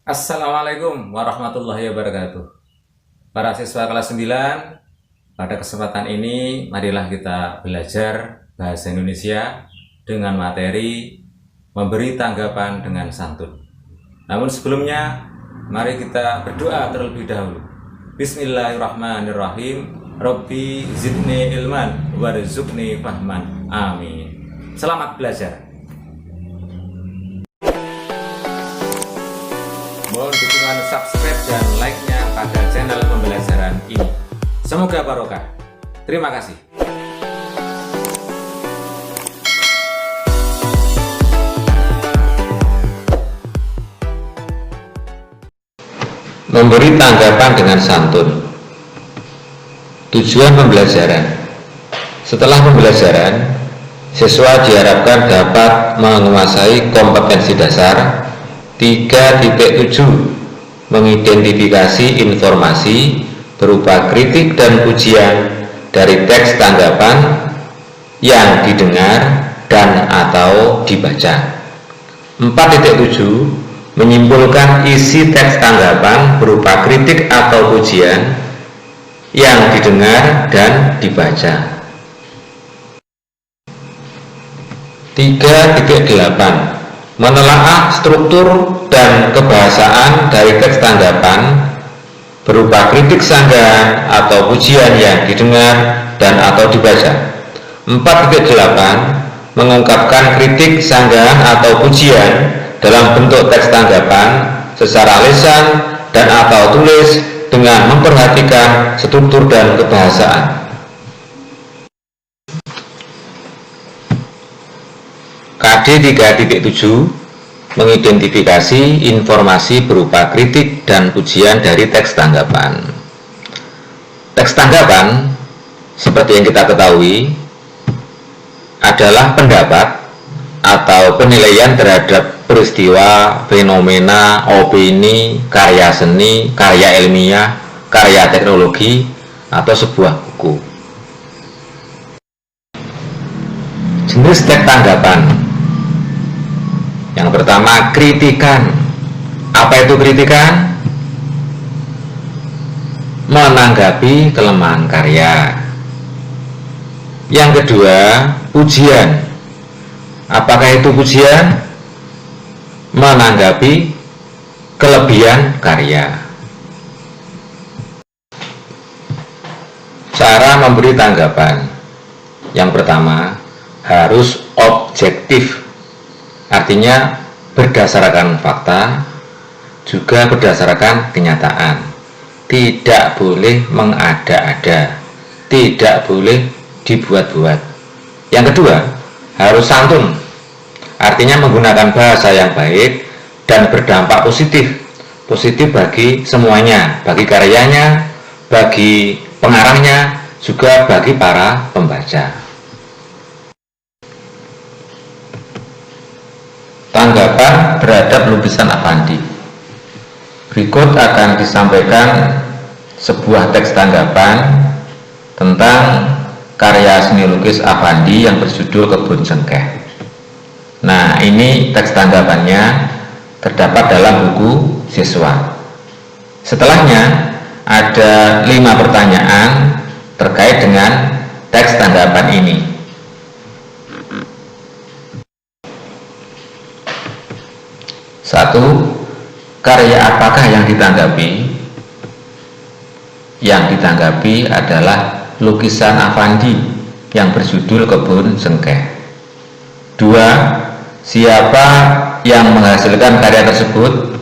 Assalamualaikum warahmatullahi wabarakatuh. Para siswa kelas 9, pada kesempatan ini marilah kita belajar bahasa Indonesia dengan materi memberi tanggapan dengan santun. Namun sebelumnya, mari kita berdoa terlebih dahulu. Bismillahirrahmanirrahim. Rabbi zidni ilman warzuqni fahman. Amin. Selamat belajar. Mohon dukungan subscribe dan like-nya pada channel pembelajaran ini. Semoga barokah. Terima kasih. Memberi tanggapan dengan santun. Tujuan pembelajaran. Setelah pembelajaran, siswa diharapkan dapat menguasai kompetensi dasar 3.7, mengidentifikasi informasi berupa kritik dan pujian dari teks tanggapan yang didengar dan atau dibaca. 4.7, menyimpulkan isi teks tanggapan berupa kritik atau pujian yang didengar dan dibaca. 3.8, menelaah struktur dan kebahasaan dari teks tanggapan berupa kritik sanggahan atau pujian yang didengar dan atau dibaca. 4.8, mengungkapkan kritik sanggahan atau pujian dalam bentuk teks tanggapan secara lisan dan atau tulis dengan memperhatikan struktur dan kebahasaan. KD 3.7, mengidentifikasi informasi berupa kritik dan pujian dari teks tanggapan. Teks tanggapan, seperti yang kita ketahui, adalah pendapat atau penilaian terhadap peristiwa, fenomena, opini, karya seni, karya ilmiah, karya teknologi, atau sebuah buku. Jenis teks tanggapan. Yang pertama, kritikan. Apa itu kritikan? Menanggapi kelemahan karya. Yang kedua, pujian. Apakah itu pujian? Menanggapi kelebihan karya. Cara memberi tanggapan. Yang pertama, harus objektif. Artinya berdasarkan fakta, juga berdasarkan kenyataan. Tidak boleh mengada-ada, tidak boleh dibuat-buat. Yang kedua, harus santun. Artinya menggunakan bahasa yang baik dan berdampak positif. Positif bagi semuanya, bagi karyanya, bagi pengarangnya, juga bagi para pembaca. Tanggapan terhadap lukisan Affandi. Berikut akan disampaikan sebuah teks tanggapan tentang karya seni lukis Affandi yang berjudul Kebun Cengkeh. Nah, ini teks tanggapannya terdapat dalam buku siswa. Setelahnya ada 5 pertanyaan terkait dengan teks tanggapan ini. 1. Karya apakah yang ditanggapi? Yang ditanggapi adalah lukisan Affandi yang berjudul Kebun Cengkeh. 2. Siapa yang menghasilkan karya tersebut?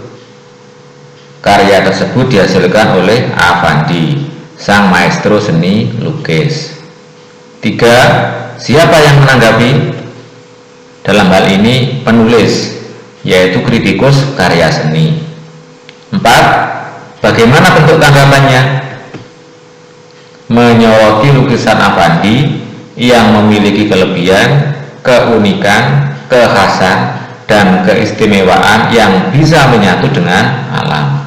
Karya tersebut dihasilkan oleh Affandi, sang maestro seni lukis. 3. Siapa yang menanggapi? Dalam hal ini penulis, yaitu kritikus karya seni. 4. Bagaimana bentuk tanggapannya? Menyoroti lukisan Affandi yang memiliki kelebihan, keunikan, kekhasan, dan keistimewaan yang bisa menyatu dengan alam.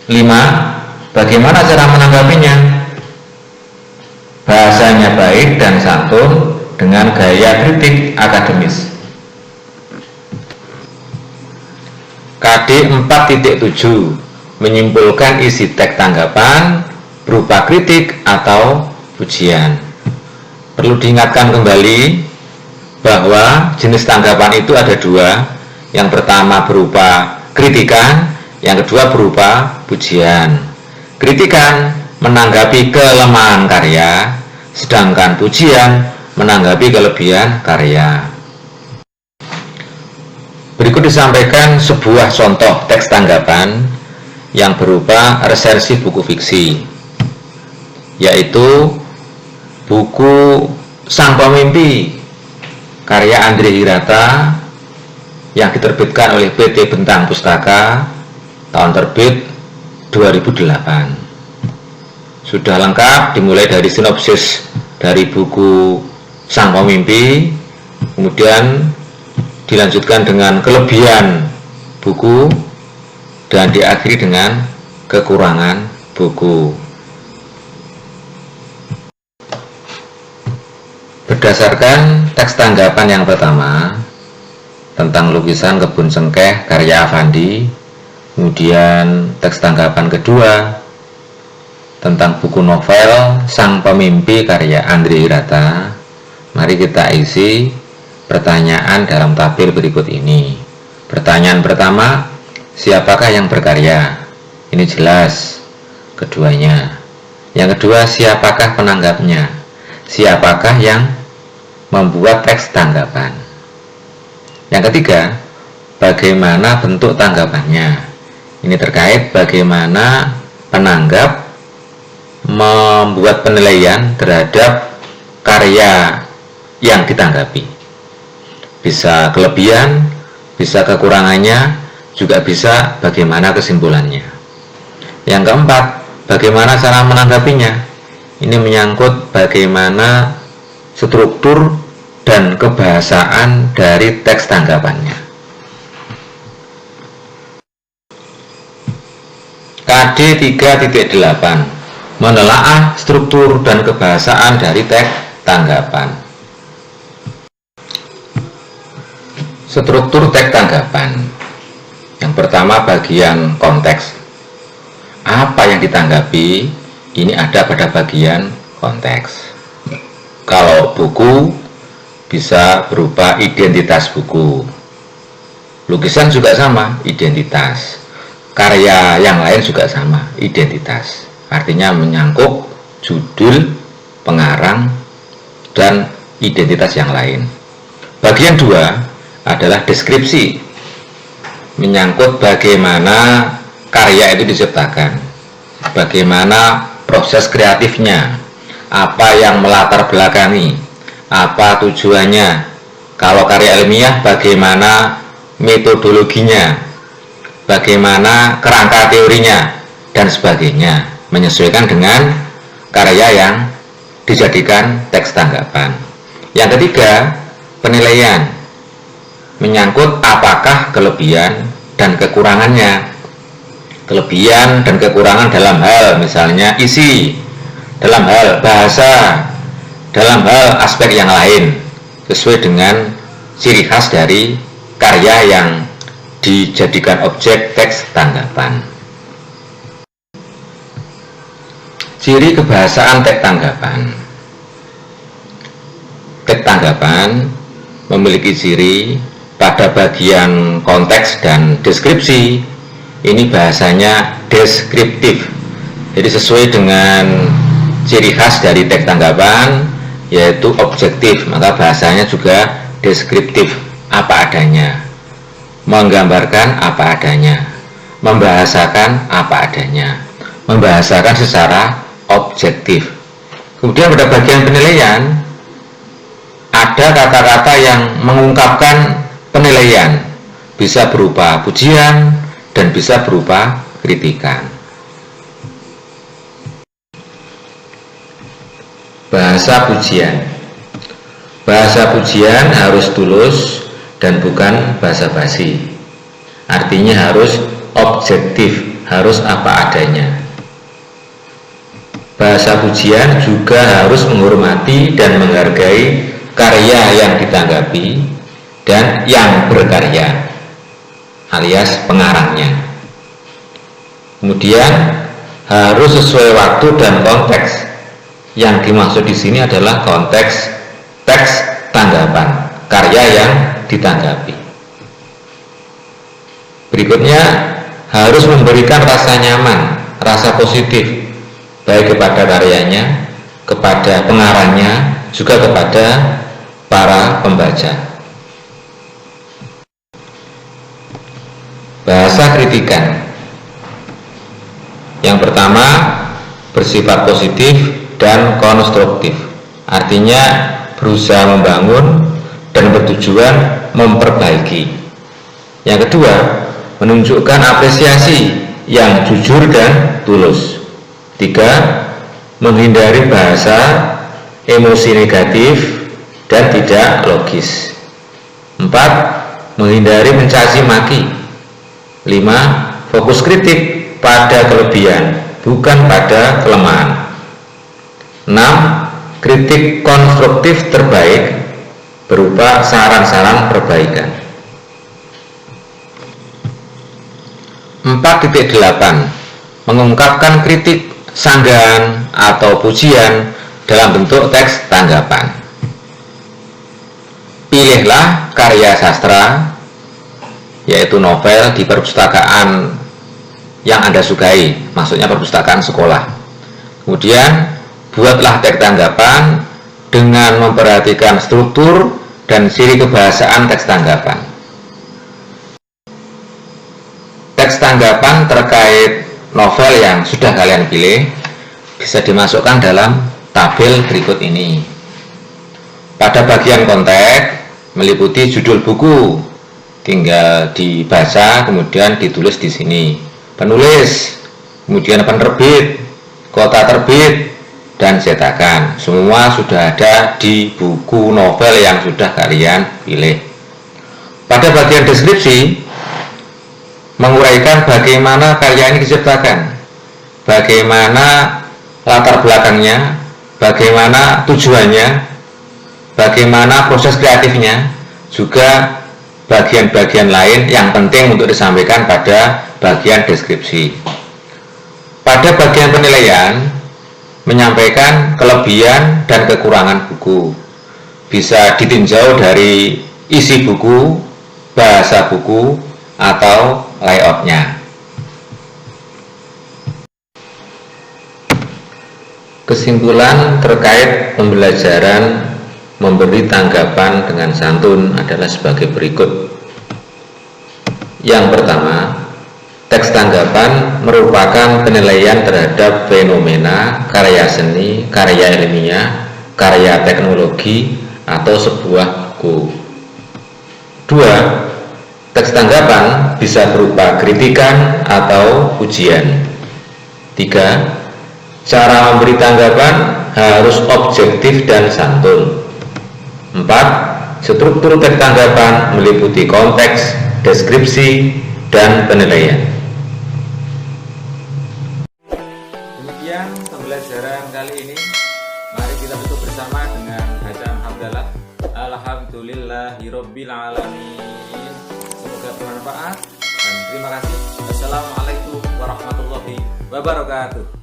5. Bagaimana cara menanggapinya? Bahasanya baik dan santun dengan gaya kritik akademis. KD 4.7 menyimpulkan isi teks tanggapan berupa kritik atau pujian. Perlu diingatkan kembali bahwa jenis tanggapan itu ada dua. Yang pertama berupa kritikan, yang kedua berupa pujian. Kritikan menanggapi kelemahan karya, sedangkan pujian menanggapi kelebihan karya. Berikut disampaikan sebuah contoh teks tanggapan yang berupa resensi buku fiksi, yaitu buku Sang Pemimpi karya Andre Hirata yang diterbitkan oleh PT Bentang Pustaka, tahun terbit 2008. Sudah lengkap, dimulai dari sinopsis dari buku Sang Pemimpi, kemudian dilanjutkan dengan kelebihan buku, dan diakhiri dengan kekurangan buku. Berdasarkan teks tanggapan yang pertama tentang lukisan Kebun Cengkeh karya Avandi, kemudian teks tanggapan kedua tentang buku novel Sang Pemimpi karya Andre Hirata, mari kita isi pertanyaan dalam tabel berikut ini. Pertanyaan pertama, siapakah yang berkarya? Ini jelas keduanya. Yang kedua, siapakah penanggapnya? Siapakah yang membuat teks tanggapan? Yang ketiga, bagaimana bentuk tanggapannya? Ini terkait bagaimana penanggap membuat penilaian terhadap karya yang ditanggapi. Bisa kelebihan, bisa kekurangannya, juga bisa bagaimana kesimpulannya. Yang keempat, bagaimana cara menanggapinya? Ini menyangkut bagaimana struktur dan kebahasaan dari teks tanggapannya. KD 3.8 menelaah struktur dan kebahasaan dari teks tanggapan. Struktur teks tanggapan. Yang pertama, bagian konteks. Apa yang ditanggapi? Ini ada pada bagian konteks. Kalau buku bisa berupa identitas buku. Lukisan juga sama, identitas. Karya yang lain juga sama, identitas. Artinya menyangkut judul, pengarang, dan identitas yang lain. Bagian 2 adalah deskripsi, menyangkut bagaimana karya itu diciptakan, bagaimana proses kreatifnya, apa yang melatar belakangi, apa tujuannya, kalau karya ilmiah bagaimana metodologinya, bagaimana kerangka teorinya, dan sebagainya, menyesuaikan dengan karya yang dijadikan teks tanggapan. Yang ketiga, penilaian, menyangkut apakah kelebihan dan kekurangannya. Kelebihan dan kekurangan dalam hal misalnya isi, dalam hal bahasa, dalam hal aspek yang lain, sesuai dengan ciri khas dari karya yang dijadikan objek teks tanggapan. Ciri kebahasaan teks tanggapan. Teks tanggapan memiliki ciri pada bagian konteks dan deskripsi, ini bahasanya deskriptif. Jadi sesuai dengan ciri khas dari teks tanggapan, yaitu objektif, maka bahasanya juga deskriptif, apa adanya, menggambarkan apa adanya, membahasakan apa adanya, membahasakan secara objektif. Kemudian pada bagian penilaian, ada kata-kata yang mengungkapkan penilaian, bisa berupa pujian dan bisa berupa kritikan. Bahasa pujian. Bahasa pujian harus tulus dan bukan basa-basi. Artinya harus objektif, harus apa adanya. Bahasa pujian juga harus menghormati dan menghargai karya yang ditanggapi dan yang berkarya, alias pengarangnya. Kemudian harus sesuai waktu dan konteks. Yang dimaksud di sini adalah konteks teks tanggapan, karya yang ditanggapi. Berikutnya, harus memberikan rasa nyaman, rasa positif, baik kepada karyanya, kepada pengarangnya, juga kepada para pembaca. Bahasa kritikan. Yang pertama, bersifat positif dan konstruktif. Artinya berusaha membangun dan bertujuan memperbaiki. Yang kedua, menunjukkan apresiasi yang jujur dan tulus. Tiga, menghindari bahasa emosi negatif dan tidak logis. Empat, menghindari mencaci maki. Lima, fokus kritik pada kelebihan, bukan pada kelemahan. Enam, kritik konstruktif terbaik berupa saran-saran perbaikan. 4.8 mengungkapkan kritik, sanggahan, atau pujian dalam bentuk teks tanggapan. Pilihlah karya sastra, yaitu novel, di perpustakaan yang Anda sukai, maksudnya perpustakaan sekolah. Kemudian buatlah teks tanggapan dengan memperhatikan struktur dan ciri kebahasaan teks tanggapan. Teks tanggapan terkait novel yang sudah kalian pilih bisa dimasukkan dalam tabel berikut ini. Pada bagian konteks meliputi judul buku, tinggal dibaca kemudian ditulis di sini. Penulis, kemudian penerbit, kota terbit, dan cetakan. Semua sudah ada di buku novel yang sudah kalian pilih. Pada bagian deskripsi, menguraikan bagaimana karya ini diciptakan, bagaimana latar belakangnya, bagaimana tujuannya, bagaimana proses kreatifnya, juga bagian-bagian lain yang penting untuk disampaikan pada bagian deskripsi. Pada bagian penilaian, menyampaikan kelebihan dan kekurangan buku. Bisa ditinjau dari isi buku, bahasa buku, atau layoutnya. Kesimpulan terkait pembelajaran memberi tanggapan dengan santun adalah sebagai berikut. Yang pertama, teks tanggapan merupakan penilaian terhadap fenomena, karya seni, karya ilmiah, karya teknologi, atau sebuah buku. Dua, teks tanggapan bisa berupa kritikan atau pujian. Tiga, cara memberi tanggapan harus objektif dan santun. Empat, struktur teks tanggapan meliputi konteks, deskripsi, dan penilaian. Demikian pembelajaran kali ini. Mari kita tutup bersama dengan bacaan hamdalah. Alhamdulillahirabbil alamin. Semoga bermanfaat dan terima kasih. Wassalamualaikum warahmatullahi wabarakatuh.